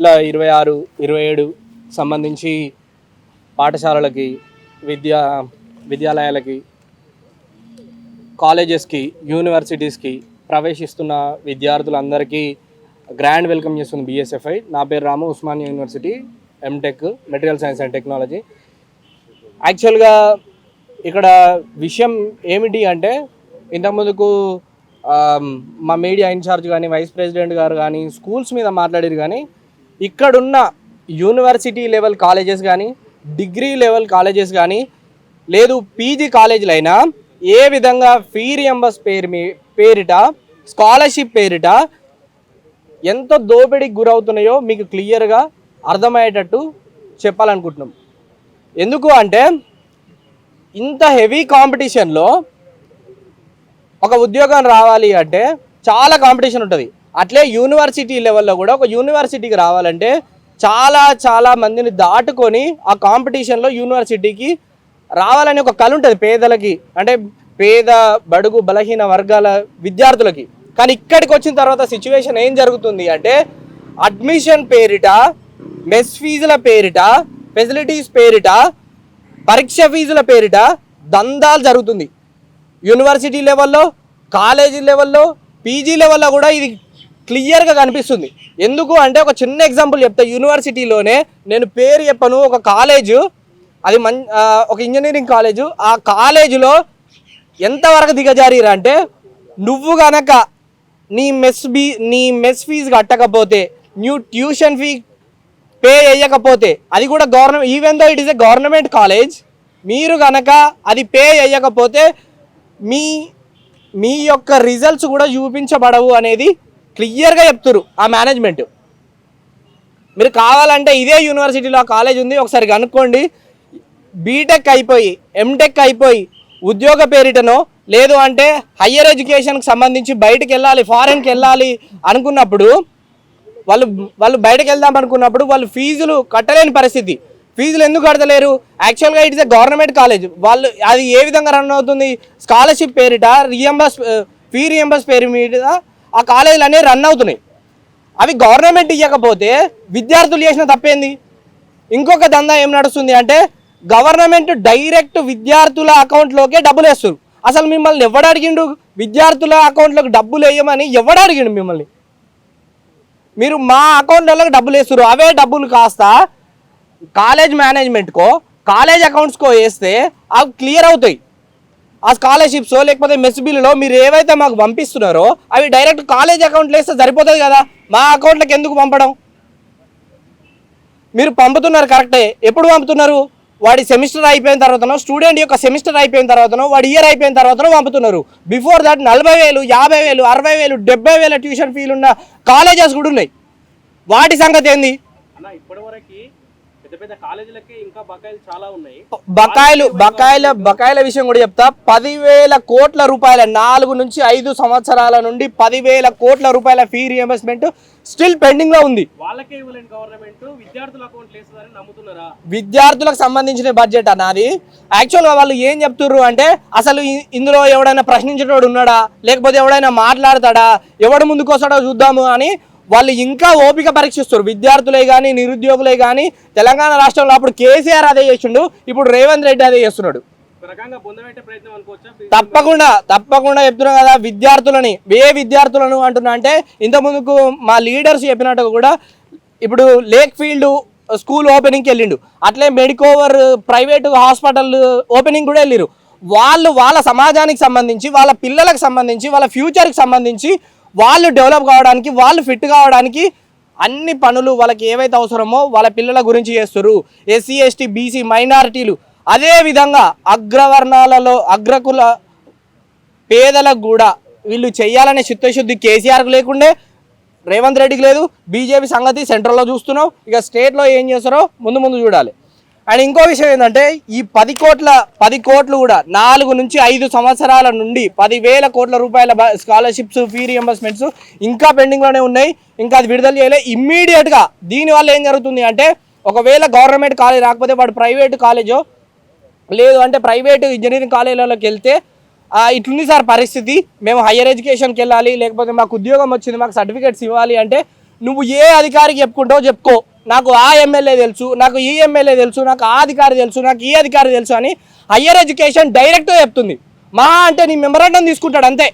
26, 27 సంబంధించి పాఠశాలలకి, విద్యాలయాలకి, కాలేజెస్కి, యూనివర్సిటీస్కి ప్రవేశిస్తున్న విద్యార్థులందరికీ grand welcome చేస్తుంది BSFI. నా పేరు Ramu, Osmania university MTech material science and technology. యాక్చువల్గా ఇక్కడ విషయం ఏమిటి అంటే, ఇంతకుముందుకు మా మీడియా ఇన్ఛార్జ్ కానీ, వైస్ ప్రెసిడెంట్ గారు కానీ స్కూల్స్ మీద మాట్లాడారు. కానీ ఇక్కడున్న యూనివర్సిటీ లెవెల్ కాలేజెస్ కానీ, డిగ్రీ లెవెల్ కాలేజెస్ కానీ, లేదు పీజీ కాలేజీలైనా ఏ విధంగా ఫీ రియంబర్స్ పేరిట, స్కాలర్షిప్ పేరిట ఎంత దోపిడీకి గురవుతున్నాయో మీకు క్లియర్గా అర్థమయ్యేటట్టు చెప్పాలనుకుంటున్నాం. ఎందుకు అంటే, ఇంత హెవీ కాంపిటీషన్లో ఒక ఉద్యోగం రావాలి అంటే చాలా కాంపిటీషన్ ఉంటుంది. అట్లే యూనివర్సిటీ లెవెల్లో కూడా ఒక యూనివర్సిటీకి రావాలంటే చాలా మందిని దాటుకొని ఆ కాంపిటీషన్లో యూనివర్సిటీకి రావాలని ఒక కళ ఉంటుంది పేదలకి, అంటే పేద బడుగు బలహీన వర్గాల విద్యార్థులకి. కానీ ఇక్కడికి వచ్చిన తర్వాత సిచ్యువేషన్ ఏం జరుగుతుంది అంటే, అడ్మిషన్ పేరిట, మెస్ ఫీజుల పేరిట, ఫెసిలిటీస్ పేరిట, పరీక్ష ఫీజుల పేరిట దందాలు జరుగుతుంది. యూనివర్సిటీ లెవెల్లో, కాలేజీ లెవెల్లో, పీజీ లెవెల్లో కూడా ఇది క్లియర్గా కనిపిస్తుంది. ఎందుకు అంటే, ఒక చిన్న ఎగ్జాంపుల్ చెప్తా. యూనివర్సిటీలోనే నేను పేరు చెప్పను, ఒక కాలేజు, అది ఒక ఇంజనీరింగ్ కాలేజు. ఆ కాలేజీలో ఎంతవరకు దిగజారీరా అంటే, నువ్వు కనుక నీ మెస్ ఫీజు కట్టకపోతే, ట్యూషన్ ఫీ పే చేయకపోతే, అది కూడా government, even though it is a government college, మీరు కనుక అది పే చేయకపోతే మీ యొక్క రిజల్ట్స్ కూడా చూపించబడవు అనేది క్లియర్గా చెప్తున్నారు ఆ మేనేజ్మెంట్. మీరు కావాలంటే ఇదే యూనివర్సిటీలో ఆ కాలేజ్ ఉంది, ఒకసారి కనుక్కోండి. బీటెక్ అయిపోయి, MTech అయిపోయి ఉద్యోగ పేరిటనో, లేదు అంటే హయ్యర్ ఎడ్యుకేషన్కి సంబంధించి బయటకు వెళ్ళాలి, ఫారెన్కి వెళ్ళాలి అనుకున్నప్పుడు, వాళ్ళు బయటకు వెళ్దాం అనుకున్నప్పుడు వాళ్ళు ఫీజులు కట్టలేని పరిస్థితి. ఫీజులు ఎందుకు కడతలేరు? యాక్చువల్గా it is a government college. వాళ్ళు అది ఏ విధంగా రన్ అవుతుంది? స్కాలర్షిప్ పేరిట, ఫీ రియంబర్స్ పేరు మీద ఆ కాలేజీలు అనేవి రన్ అవుతున్నాయి. అవి గవర్నమెంట్ ఇవ్వకపోతే విద్యార్థులు చేసిన తప్పేంది? ఇంకొక దందా ఏం నడుస్తుంది అంటే, గవర్నమెంట్ డైరెక్ట్ విద్యార్థుల అకౌంట్లోకే డబ్బులు వేస్తారు. అసలు మిమ్మల్ని ఎవడు అడిగిండు విద్యార్థుల అకౌంట్లోకి డబ్బులు వేయమని? ఎవడు అడిగిండు మిమ్మల్ని? మీరు మా అకౌంట్లలోకి డబ్బులు వేస్తారు. అవే డబ్బులు కాస్త కాలేజ్ మేనేజ్మెంట్కో, కాలేజ్ అకౌంట్స్కో వేస్తే అవి క్లియర్ అవుతాయి. ఆ స్కాలర్షిప్సో లేకపోతే మెస్ బిల్లులో మీరు ఏవైతే మాకు పంపిస్తున్నారో అవి డైరెక్ట్ కాలేజ్ అకౌంట్లో వేస్తే సరిపోతుంది కదా. మా అకౌంట్లోకి ఎందుకు పంపడం? మీరు పంపుతున్నారు కరెక్టే. ఎప్పుడు పంపుతున్నారు? వాడి సెమిస్టర్ అయిపోయిన తర్వాతనో, స్టూడెంట్ యొక్క సెమిస్టర్ అయిపోయిన తర్వాతనో, వాడి ఇయర్ అయిపోయిన తర్వాతనో పంపుతున్నారు. బిఫోర్ దట్ 40,000, 50,000, 60,000, 70,000 ట్యూషన్ ఫీలు ఉన్న కాలేజెస్ కూడా ఉన్నాయి. వాటి సంగతి ఏంది? బకాయిల విషయం కూడా చెప్తా. 10,000 కోట్ల రూపాయల, 4 నుంచి 5 సంవత్సరాల నుండి 10,000 కోట్ల రూపాయల ఫీ రియంబర్స్మెంట్ స్టిల్ పెండింగ్ లో ఉంది. విద్యార్థులకు సంబంధించిన బడ్జెట్ అన్నది. యాక్చువల్గా వాళ్ళు ఏం చెప్తున్నారు అంటే, అసలు ఇందులో ఎవడైనా ప్రశ్నించేటోడు ఉన్నాడా, లేకపోతే ఎవడైనా మాట్లాడతాడా, ఎవడు ముందుకు వస్తాడో చూద్దాము అని వాళ్ళు ఇంకా ఓపిక పరీక్షిస్తారు. విద్యార్థులే కానీ, నిరుద్యోగులే కానీ. తెలంగాణ రాష్ట్రంలో అప్పుడు కేసీఆర్ అదే చేసిండు, ఇప్పుడు రేవంత్ రెడ్డి అదే చేస్తున్నాడు. తప్పకుండా చెప్తున్నా కదా. విద్యార్థులను అంటున్నా అంటే, ఇంతకుముందుకు మా లీడర్స్ చెప్పినట్టుగా కూడా ఇప్పుడు లేక్ ఫీల్డ్ స్కూల్ ఓపెనింగ్కి వెళ్ళిండు, అట్లే మెడికోవర్ ప్రైవేటు హాస్పిటల్ ఓపెనింగ్ కూడా వెళ్ళిరు. వాళ్ళ సమాజానికి సంబంధించి, వాళ్ళ పిల్లలకు సంబంధించి, వాళ్ళ ఫ్యూచర్కి సంబంధించి వాళ్ళు డెవలప్ కావడానికి, వాళ్ళు ఫిట్ కావడానికి అన్ని పనులు వాళ్ళకి ఏవైతే అవసరమో వాళ్ళ పిల్లల గురించి చేస్తారు. SC, ST, BC మైనారిటీలు, అదేవిధంగా అగ్రవర్ణాలలో అగ్రకుల పేదలకు కూడా వీళ్ళు చేయాలనే చిత్తశుద్ధి కేసీఆర్కి లేకుండే, రేవంత్ రెడ్డికి లేదు. బీజేపీ సంగతి సెంట్రల్లో చూస్తున్నాం, ఇక స్టేట్లో ఏం చేస్తారో ముందు చూడాలి. అండ్ ఇంకో విషయం ఏంటంటే, ఈ 10 కోట్లు కూడా 4 నుంచి 5 సంవత్సరాల నుండి 10,000 కోట్ల రూపాయల స్కాలర్షిప్స్, ఫీ రియంబర్స్మెంట్స్ ఇంకా పెండింగ్లోనే ఉన్నాయి. ఇంకా అది విడుదల చేయలే ఇమ్మీడియట్గా. దీనివల్ల ఏం జరుగుతుంది అంటే, ఒకవేళ గవర్నమెంట్ కాలేజ్ రాకపోతే వాడు ప్రైవేటు కాలేజో, లేదు అంటే ప్రైవేటు ఇంజనీరింగ్ కాలేజీలలోకి వెళ్తే ఇట్లుంది సార్ పరిస్థితి, మేము హయ్యర్ ఎడ్యుకేషన్కి వెళ్ళాలి, లేకపోతే మాకు ఉద్యోగం వచ్చింది, మాకు సర్టిఫికేట్స్ ఇవ్వాలి అంటే నువ్వు ఏ అధికారికి చెప్పుకుంటావో చెప్పుకో, నాకు ఆ ఎమ్మెల్యే తెలుసు, నాకు ఈ ఎమ్మెల్యే తెలుసు, నాకు ఆ అధికారి తెలుసు, నాకు ఈ అధికారి తెలుసు అని హయ్యర్ ఎడ్యుకేషన్ డైరెక్ట్గా చెప్తుంది. మహా అంటే నీ మెమరాండం తీసుకుంటాడు అంతే.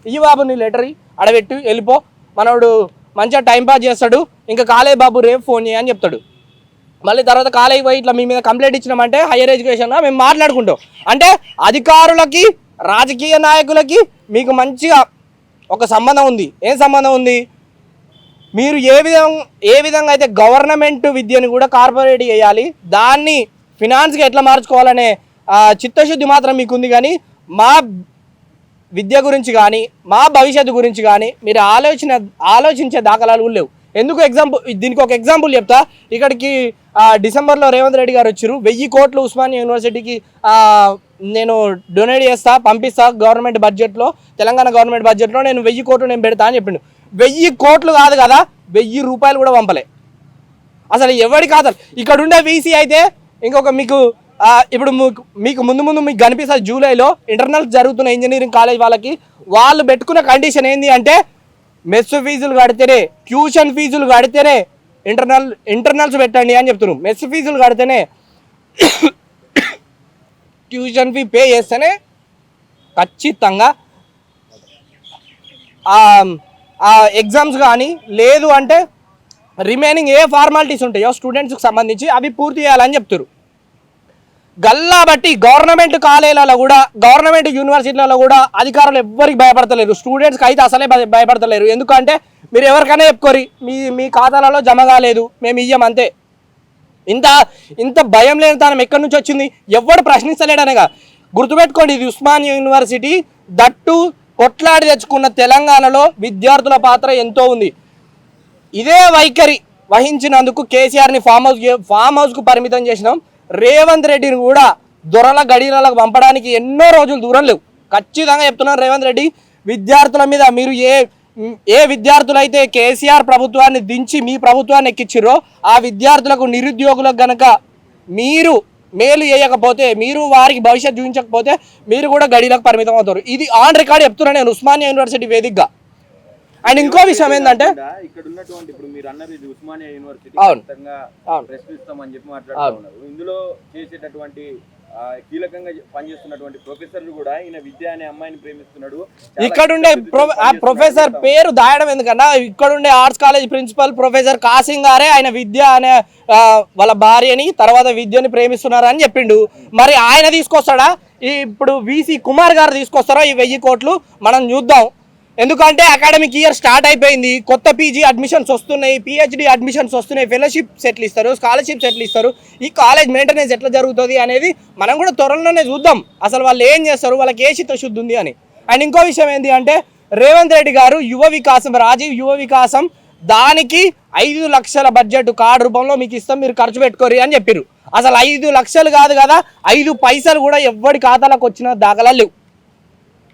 ఈ బాబు నీ లెటర్ అడబెట్టి వెళ్ళిపో, మనోడు మంచిగా టైంపాస్ చేస్తాడు, ఇంకా కాలేజ్ బాబు రేపు ఫోన్ చేయని చెప్తాడు. మళ్ళీ తర్వాత కాలేజ్ పోయి ఇట్లా మీ మీద కంప్లైంట్ ఇచ్చినామంటే హయ్యర్ ఎడ్యుకేషన్ మేము మాట్లాడుకుంటాం. అంటే అధికారులకి రాజకీయ నాయకులకి మీకు మంచిగా ఒక సంబంధం ఉంది. ఏం సంబంధం ఉంది? మీరు ఏ విధంగా అయితే గవర్నమెంట్ విద్యను కూడా కార్పొరేట్ చేయాలి, దాన్ని ఫినాన్స్గా ఎట్లా మార్చుకోవాలనే చిత్తశుద్ధి మాత్రం మీకు ఉంది. కానీ మా విద్య గురించి కానీ మా భవిష్యత్తు గురించి కానీ మీరు ఆలోచించే దాఖలాలు కూడా లేవు. ఎందుకు దీనికి ఒక ఎగ్జాంపుల్ చెప్తా. ఇక్కడికి డిసెంబర్లో రేవంత్ రెడ్డి గారు వచ్చారు. 1000 కోట్లు ఉస్మానియా యూనివర్సిటీకి నేను డొనేట్ చేస్తా, పంపిస్తా గవర్నమెంట్ బడ్జెట్లో, తెలంగాణ గవర్నమెంట్ బడ్జెట్లో నేను 1000 కోట్లు నేను పెడతా అని చెప్పిండు. 1000 కోట్లు కాదు కదా, 1000 రూపాయలు కూడా పంపలే. అసలు ఎవరి ఖాతాలు ఇక్కడ ఉండే వీసీ అయితే ఇంకొక ఇప్పుడు మీకు ముందు మీకు కనిపిస్తుంది. జూలైలో ఇంటర్నల్స్ జరుగుతున్న ఇంజనీరింగ్ కాలేజ్ వాళ్ళకి వాళ్ళు పెట్టుకున్న కండిషన్ ఏంటి అంటే మెస్ ఫీజులు కడితేనే, ట్యూషన్ ఫీజులు కడితేనే ఇంటర్నల్స్ పెట్టండి అని చెప్తున్నారు. మెస్ ఫీజులు కడితేనే, ట్యూషన్ ఫీ పే చేస్తేనే ఖచ్చితంగా ఎగ్జామ్స్ కానీ, లేదు అంటే రిమైనింగ్ ఏ ఫార్మాలిటీస్ ఉంటాయో స్టూడెంట్స్కి సంబంధించి అవి పూర్తి చేయాలని చెప్తారు. గల్లా బట్టి గవర్నమెంట్ కాలేజీలలో కూడా, గవర్నమెంట్ యూనివర్సిటీలలో కూడా అధికారులు ఎవ్వరికి భయపడతలేరు, స్టూడెంట్స్కి అయితే అసలే భయపడతలేరు. ఎందుకంటే మీరు ఎవరికైనా చెప్పుకోరి మీ ఖాతాలలో జమ కాలేదు, మేము ఇయ్యం అంతే. ఇంత భయం లేని తనం ఎక్కడి నుంచి వచ్చింది? ఎవడు ప్రశ్నిస్తలేడనగా గుర్తుపెట్టుకోండి. ఇది ఉస్మానియా యూనివర్సిటీ, దట్టు కొట్లాడి తెచ్చుకున్న తెలంగాణలో విద్యార్థుల పాత్ర ఎంతో ఉంది. ఇదే వైఖరి వహించినందుకు కేసీఆర్ని ఫామ్ హౌస్కు పరిమితం చేసినాం. రేవంత్ రెడ్డిని కూడా దొరల గడిలకు పంపడానికి ఎన్నో రోజులు దూరం లేవు. ఖచ్చితంగా చెప్తున్నాను, రేవంత్ రెడ్డి విద్యార్థుల మీద మీరు ఏ విద్యార్థులైతే కేసీఆర్ ప్రభుత్వాన్ని దించి మీ ప్రభుత్వాన్ని ఎక్కించిరో ఆ విద్యార్థులకు, నిరుద్యోగులకు గనక మీరు మేలు చేయకపోతే, మీరు వారికి భవిష్యత్తు చూపించకపోతే మీరు కూడా గడిలకు పరిమితం అవుతారు. ఇది ఆన్ రికార్డ్ చెప్తున్నాను నేను ఉస్మానియా యూనివర్సిటీ వేదికగా. అండ్ ఇంకో విషయం ఏంటంటే ఇక్కడ ఉన్నటువంటి ఇప్పుడు మీరు అన్నారు ఇది ఉస్మానియా యూనివర్సిటీ ప్రశ్నిస్తామని చెప్పి మాట్లాడుతున్నారు. ఇందులో చేసేటటువంటి కీలకంగా పనిచేస్తున్నటువంటి ప్రొఫెసర్లు కూడా ఈయన విద్య అనే అమ్మాయిని ప్రేమిస్తున్నాడు. ఇక్కడుండే ప్రొఫెసర్ పేరు దాయడం ఎందుకన్నా, ఇక్కడుండే ఆర్ట్స్ కాలేజ్ ప్రిన్సిపల్ ప్రొఫెసర్ కాసింగ్ గారే ఆయన విద్య అనే వాళ్ళ భార్యని తర్వాత విద్యని ప్రేమిస్తున్నారని చెప్పిండు. మరి ఆయన తీసుకొస్తాడా? ఇప్పుడు వీసీ కుమార్ గారు తీసుకొస్తారా ఈ 1000 కోట్లు? మనం చూద్దాం. ఎందుకంటే అకాడమిక్ ఇయర్ స్టార్ట్ అయిపోయింది, కొత్త పీజీ అడ్మిషన్స్ వస్తున్నాయి, పిహెచ్డి అడ్మిషన్స్ వస్తున్నాయి, ఫెలోషిప్స్ ఎట్లా ఇస్తారు, స్కాలర్షిప్స్ ఎట్లా ఇస్తారు, ఈ కాలేజ్ మెయింటెనెన్స్ ఎట్లా జరుగుతుంది అనేది మనం కూడా త్వరలోనే చూద్దాం. అసలు వాళ్ళు ఏం చేస్తారు, వాళ్ళకి ఏ చిత్తశుద్ధి ఉంది అని. అండ్ ఇంకో విషయం ఏంటి అంటే రేవంత్ రెడ్డి గారు యువ వికాసం, రాజీవ్ యువ వికాసం, దానికి 5 లక్షల బడ్జెట్ కార్డు రూపంలో మీకు ఇస్తాం, మీరు ఖర్చు పెట్టుకోరు అని చెప్పారు. అసలు 5 లక్షలు కాదు కదా, 5 పైసలు కూడా ఎవరి ఖాతాలకు వచ్చిన దాఖలాలు లేవు.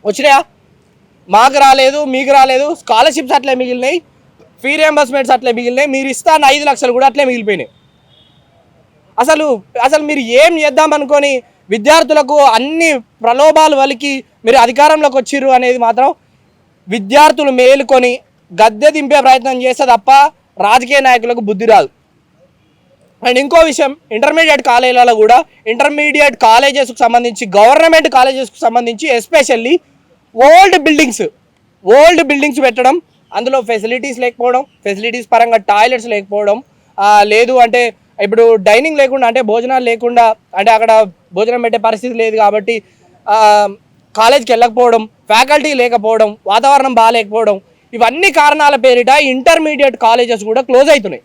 వచ్చినాయా? మాకు రాలేదు, మీకు రాలేదు. స్కాలర్షిప్స్ అట్లే మిగిలినాయి, ఫీ రియంబర్స్మెంట్స్ అట్లే మిగిలినాయి, మీరు ఇస్తాను 5 లక్షలు కూడా అట్లే మిగిలిపోయినాయి. అసలు మీరు ఏం చేద్దాం అనుకొని విద్యార్థులకు అన్ని ప్రలోభాలు వలికి మీరు అధికారంలోకి వచ్చిర్రు అనేది మాత్రం విద్యార్థులు మేలుకొని గద్దె దింపే ప్రయత్నం చేస్తే తప్ప రాజకీయ నాయకులకు బుద్ధి రాదు. అండ్ ఇంకో విషయం, ఇంటర్మీడియట్ కాలేజీలలో కూడా, ఇంటర్మీడియట్ కాలేజెస్కి సంబంధించి, గవర్నమెంట్ కాలేజెస్కి సంబంధించి ఎస్పెషల్లీ ఓల్డ్ బిల్డింగ్స్ పెట్టడం, అందులో ఫెసిలిటీస్ లేకపోవడం, ఫెసిలిటీస్ పరంగా టాయిలెట్స్ లేకపోవడం, లేదు అంటే ఇప్పుడు డైనింగ్ లేకుండా, అంటే భోజనాలు లేకుండా, అంటే అక్కడ భోజనం పెట్టే పరిస్థితి లేదు కాబట్టి కాలేజ్కి వెళ్ళకపోవడం, ఫ్యాకల్టీ లేకపోవడం, వాతావరణం బాగాలేకపోవడం, ఇవన్నీ కారణాల పేరిట ఇంటర్మీడియట్ కాలేజెస్ కూడా క్లోజ్ అవుతున్నాయి.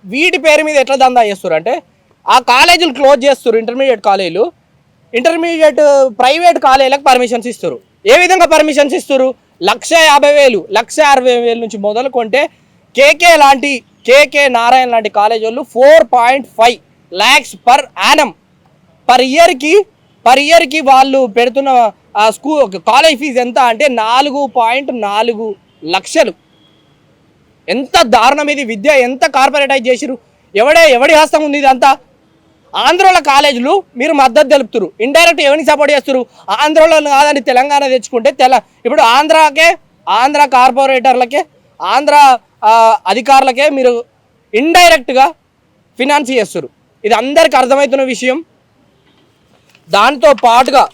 వీటి పేరు మీద ఎట్లా దందా చేస్తారు అంటే ఆ కాలేజీలు క్లోజ్ చేస్తారు. ఇంటర్మీడియట్ ప్రైవేట్ కాలేజీలకు పర్మిషన్స్ ఇస్తారు. ఏ విధంగా పర్మిషన్స్ ఇస్తారు? 150,000, 160,000 నుంచి మొదలుకుంటే కేకే నారాయణ లాంటి కాలేజ్ వాళ్ళు 4.5 lakhs పర్ యానం పర్ ఇయర్కి వాళ్ళు పెడుతున్న కాలేజ్ ఫీజు ఎంత అంటే 4.4 లక్షలు. ఎంత దారుణం ఇది! విద్య ఎంత కార్పొరేటైజ్ చేసిరు! ఎవడి హస్తం ఉంది ఇదంతా? ఆంధ్రలో కాలేజీలు మీరు మద్దతు తెలుపుతారు, ఇండైరెక్ట్ ఎవరిని సపోర్ట్ చేస్తారు? ఆంధ్రలో కాదని తెలంగాణ తెచ్చుకుంటే ఇప్పుడు ఆంధ్ర కార్పొరేటర్లకే ఆంధ్ర అధికారులకే మీరు ఇండైరెక్ట్గా ఫినాన్స్ చేస్తారు. ఇది అందరికి అర్థమవుతున్న విషయం. దాంతో పాటుగా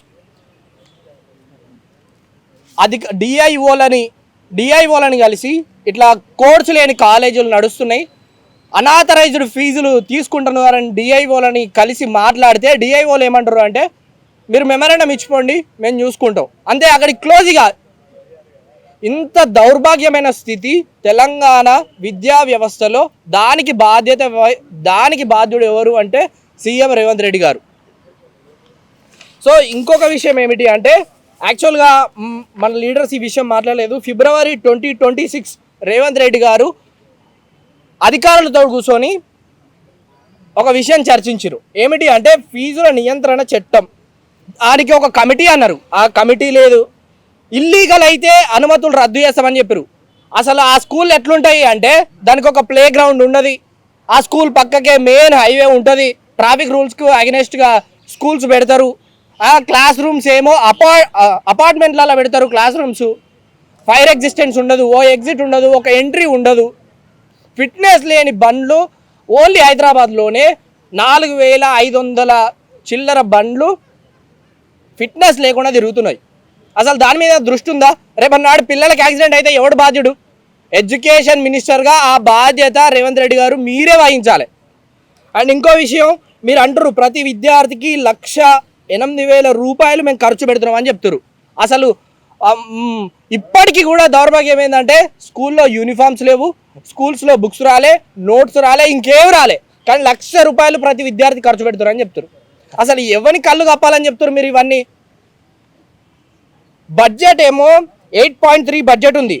డిఐఓలని కలిసి ఇట్లా కోర్సు లేని కాలేజీలు నడుస్తున్నాయి, అనాథరైజ్డ్ ఫీజులు తీసుకుంటున్నారని డిఐఓలని కలిసి మాట్లాడితే డిఐఓలు ఏమంటారు అంటే మీరు మెమరాండం ఇచ్చిపోండి, మేము చూసుకుంటాం అంతే, అక్కడికి క్లోజ్గా. ఇంత దౌర్భాగ్యమైన స్థితి తెలంగాణ విద్యా వ్యవస్థలో. దానికి బాధ్యుడు ఎవరు అంటే సీఎం రేవంత్ రెడ్డి గారు. సో ఇంకొక విషయం ఏమిటి అంటే యాక్చువల్గా మన లీడర్స్ ఈ విషయం మాట్లాడలేదు. February 2026 రేవంత్ రెడ్డి గారు అధికారులతో కూర్చొని ఒక విషయం చర్చించారు. ఏమిటి అంటే ఫీజుల నియంత్రణ చట్టం, దానికి ఒక కమిటీ అన్నారు. ఆ కమిటీ లేదు, ఇల్లీగల్ అయితే అనుమతులు రద్దు చేస్తామని చెప్పారు. అసలు ఆ స్కూల్ ఎట్లుంటాయి అంటే దానికి ఒక ప్లే గ్రౌండ్ ఉన్నది, ఆ స్కూల్ పక్కకే మెయిన్ హైవే ఉంటుంది, ట్రాఫిక్ రూల్స్కు అగెనెస్ట్గా స్కూల్స్ పెడతారు. ఆ క్లాస్ రూమ్స్ ఏమో అపార్ట్మెంట్లలో పెడతారు క్లాస్ రూమ్స్. ఫైర్ ఎగ్జిస్టెన్స్ ఉండదు, ఓ ఎగ్జిట్ ఉండదు, ఒక ఎంట్రీ ఉండదు. ఫిట్నెస్ లేని బండ్లు ఓన్లీ హైదరాబాద్లోనే 4500 చిల్లర బండ్లు ఫిట్నెస్ లేకుండా తిరుగుతున్నాయి. అసలు దాని మీద దృష్టి ఉందా? రేపన్నాడు పిల్లలకి యాక్సిడెంట్ అయితే ఎవడు బాధ్యుడు? ఎడ్యుకేషన్ మినిస్టర్గా ఆ బాధ్యత రేవంత్ రెడ్డి గారు మీరే వహించాలి. అండ్ ఇంకో విషయం, మీరు అంటారు ప్రతి విద్యార్థికి 1,08,000 రూపాయలు మేము ఖర్చు పెడుతున్నాం అని చెప్తారు. అసలు ఇప్పటికీ కూడా దౌర్భాగ్యం ఏంటంటే స్కూల్లో యూనిఫామ్స్ లేవు, స్కూల్స్లో బుక్స్ రాలే, నోట్స్ రాలే, ఇంకేం రాలే, కానీ 1,00,000 రూపాయలు ప్రతి విద్యార్థి ఖర్చు పెడుతున్నారు అని చెప్తారు. అసలు ఎవరిని కళ్ళు కప్పాలని చెప్తారు మీరు ఇవన్నీ? బడ్జెట్ ఏమో 8.3 బడ్జెట్ ఉంది.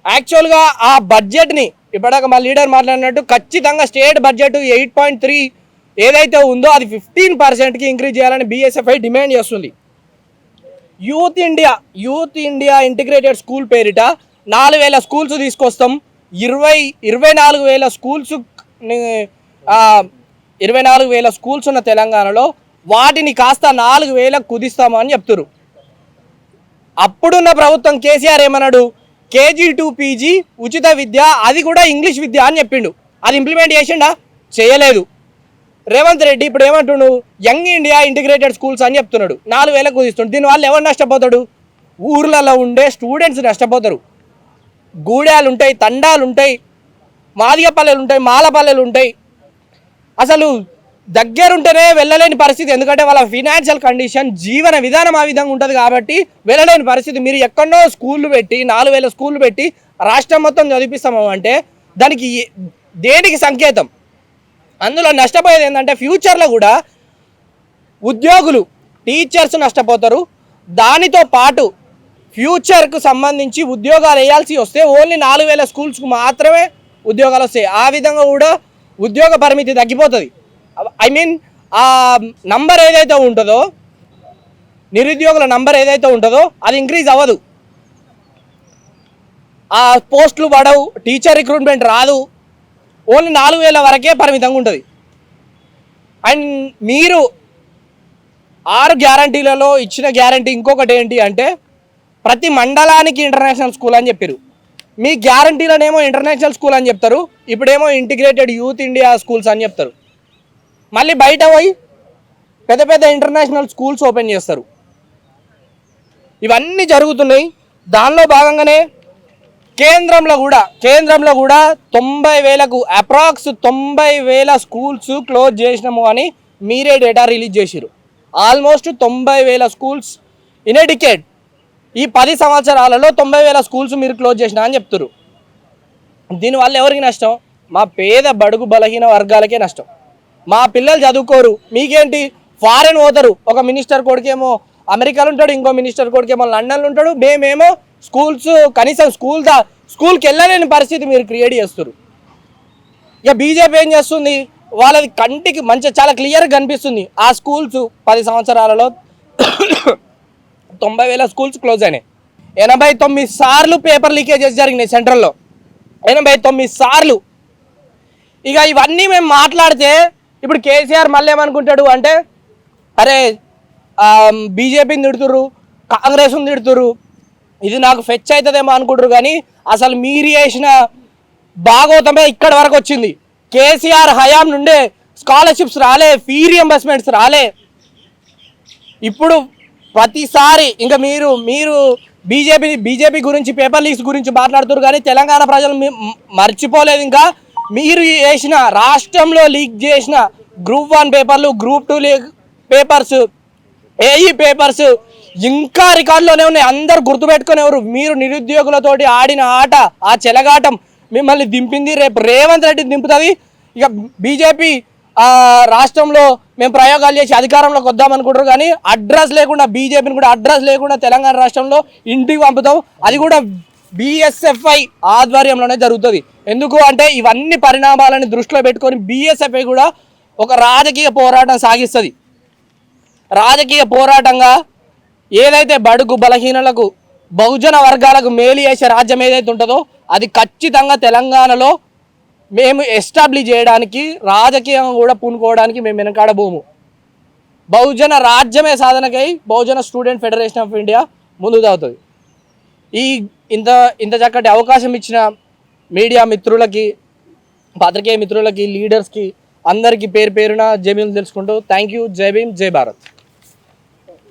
యాక్చువల్గా ఆ బడ్జెట్ని ఇప్పటిదాకా మా లీడర్ మాట్లాడినట్టు ఖచ్చితంగా స్టేట్ బడ్జెట్ 8.3 ఏదైతే ఉందో అది 15%కి ఇంక్రీజ్ చేయాలని BSFI డిమాండ్ చేస్తుంది. యూత్ ఇండియా ఇంటిగ్రేటెడ్ స్కూల్ పేరిట 4,000 స్కూల్స్ తీసుకొస్తాం, 24,000 స్కూల్స్ 24,000 స్కూల్స్ ఉన్న తెలంగాణలో వాటిని కాస్త 4,000 కుదిస్తాము అని చెప్తున్నారు. అప్పుడున్న ప్రభుత్వం కేసీఆర్ ఏమన్నాడు? KG to PG ఉచిత విద్య, అది కూడా ఇంగ్లీష్ విద్య అని చెప్పిండు. అది ఇంప్లిమెంట్ చేసిండా? చేయలేదు. రేవంత్ రెడ్డి ఇప్పుడు ఏమంటున్నాడు? యంగ్ ఇండియా ఇంటిగ్రేటెడ్ స్కూల్స్ అని చెప్తున్నాడు, 4,000 కుదిస్తుండు. దీనివల్ల ఎవరు నష్టపోతాడు? ఊర్లలో ఉండే స్టూడెంట్స్ నష్టపోతారు. గూడాలు ఉంటాయి, తండాలు ఉంటాయి, మాదిగ పల్లెలు ఉంటాయి, మాల పల్లెలు ఉంటాయి. అసలు దగ్గరుంటేనే వెళ్ళలేని పరిస్థితి, ఎందుకంటే వాళ్ళ ఫినాన్షియల్ కండిషన్, జీవన విధానం ఆ విధంగా ఉంటుంది కాబట్టి వెళ్ళలేని పరిస్థితి. మీరు ఎక్కడో స్కూళ్ళు పెట్టి 4,000 స్కూళ్ళు పెట్టి రాష్ట్రం మొత్తం చదివిస్తాము అంటే దానికి దేనికి సంకేతం? అందులో నష్టపోయేది ఏంటంటే ఫ్యూచర్లో కూడా ఉద్యోగులు, టీచర్స్ నష్టపోతారు. దానితో పాటు ఫ్యూచర్కు సంబంధించి ఉద్యోగాలు వేయాల్సి వస్తే ఓన్లీ 4,000 స్కూల్స్కు మాత్రమే ఉద్యోగాలు వస్తాయి. ఆ విధంగా కూడా ఉద్యోగ పరిమితి తగ్గిపోతుంది. ఐ మీన్ ఆ నంబర్ ఏదైతే ఉంటుందో, నిరుద్యోగుల నంబర్ ఏదైతే ఉంటుందో అది ఇంక్రీజ్ అవ్వదు. ఆ పోస్టులు పడవు, టీచర్ రిక్రూట్మెంట్ రాదు, ఓన్లీ 4,000 వరకే పరిమితంగా ఉంటుంది. అండ్ మీరు 6 గ్యారంటీలలో ఇచ్చిన గ్యారంటీ ఇంకొకటి ఏంటి అంటే ప్రతి మండలానికి ఇంటర్నేషనల్ స్కూల్ అని చెప్పారు. మీ గ్యారంటీలనేమో ఇంటర్నేషనల్ స్కూల్ అని చెప్తారు, ఇప్పుడేమో ఇంటిగ్రేటెడ్ యూత్ ఇండియా స్కూల్స్ అని చెప్తారు. మళ్ళీ బయట పోయి పెద్ద పెద్ద ఇంటర్నేషనల్ స్కూల్స్ ఓపెన్ చేస్తారు. ఇవన్నీ జరుగుతున్నాయి. దానిలో భాగంగానే కేంద్రంలో కూడా 90,000కు అప్రాక్స్ 90,000 స్కూల్స్ క్లోజ్ చేసినాము అని మీరే డేటా రిలీజ్ చేసిరు. Almost 90,000 schools in a decade. ఈ 10 సంవత్సరాలలో 90,000 స్కూల్స్ మీరు క్లోజ్ చేసినా అని చెప్తారు. దీనివల్ల ఎవరికి నష్టం? మా పేద బడుగు బలహీన వర్గాలకే నష్టం. మా పిల్లలు చదువుకోరు, మీకేంటి? ఫారెన్ పోతారు. ఒక మినిస్టర్ కొడుకేమో అమెరికాలో ఉంటాడు, ఇంకో మినిస్టర్ కొడుకేమో లండన్లో ఉంటాడు. మేమేమో స్కూల్స్ కనీసం స్కూల్కి వెళ్ళలేని పరిస్థితి మీరు క్రియేట్ చేస్తారు. ఇక బీజేపీ ఏం చేస్తుంది? వాళ్ళది కంటికి మంచి చాలా క్లియర్గా కనిపిస్తుంది. ఆ స్కూల్స్ 10 సంవత్సరాలలో 90,000 స్కూల్స్ క్లోజ్ అయినాయి. 89 సార్లు పేపర్ లీకేజెస్ జరిగినాయి సెంట్రల్లో, 89 సార్లు. ఇక ఇవన్నీ మేము మాట్లాడితే ఇప్పుడు కేసీఆర్ మళ్ళీ ఏమనుకుంటాడు అంటే అరే బీజేపీని తిడుతుర్రు, కాంగ్రెస్ని తిడుతుర్రు, ఇది నాకు ఫెచ్ అవుతుందేమో అనుకుంటారు, కానీ అసలు మీరు చేసిన భాగవతమే ఇక్కడ వరకు వచ్చింది. కేసీఆర్ హయాం నుండే స్కాలర్షిప్స్ రాలే, ఫీ రియంబర్స్మెంట్స్ రాలే. ఇప్పుడు ప్రతిసారి ఇంకా మీరు బీజేపీ గురించి, పేపర్ లీక్స్ గురించి మాట్లాడుతున్నారు, కానీ తెలంగాణ ప్రజలు మర్చిపోలేదు. ఇంకా మీరు చేసిన రాష్ట్రంలో లీక్ చేసిన గ్రూప్ 1 పేపర్లు, గ్రూప్ 2 పేపర్స్, ఏఈ పేపర్స్ ఇంకా రికార్డులోనే ఉన్నాయి. అందరు గుర్తుపెట్టుకునేవారు. మీరు నిరుద్యోగులతోటి ఆడిన ఆట, ఆ చెలగాటం మిమ్మల్ని దింపింది. రేపు రేవంత్ రెడ్డి దింపుతుంది. ఇక బీజేపీ రాష్ట్రంలో మేము ప్రయోగాలు చేసి అధికారంలోకి వద్దామనుకుంటారు, కానీ అడ్రస్ లేకుండా, బీజేపీని కూడా అడ్రస్ లేకుండా తెలంగాణ రాష్ట్రంలో ఇంటికి పంపుతాం. అది కూడా బిఎస్ఎఫ్ఐ ఆధ్వర్యంలోనే జరుగుతుంది. ఎందుకు అంటే ఇవన్నీ పరిణామాలను దృష్టిలో పెట్టుకొని బిఎస్ఎఫ్ఐ కూడా ఒక రాజకీయ పోరాటం సాగిస్తుంది. రాజకీయ పోరాటంగా ఏదైతే బడుగు బలహీనలకు, బహుజన వర్గాలకు మేలు చేసే రాజ్యం ఏదైతే ఉంటుందో అది ఖచ్చితంగా తెలంగాణలో మేము ఎస్టాబ్లిష్ చేయడానికి, రాజకీయంగా కూడా పూనుకోవడానికి మేము వెనకాడబోము. బహుజన రాజ్యమే సాధనకై బహుజన స్టూడెంట్ ఫెడరేషన్ ఆఫ్ ఇండియా ముందుకు సాగుతుంది. ఇంత చక్కటి అవకాశం ఇచ్చిన మీడియా మిత్రులకి, పాత్రికేయ మిత్రులకి, లీడర్స్కి అందరికీ పేరు పేరున జై భీమ్ తెలుసుకుంటూ థ్యాంక్ యూ. జై భీమ్, జై భారత్.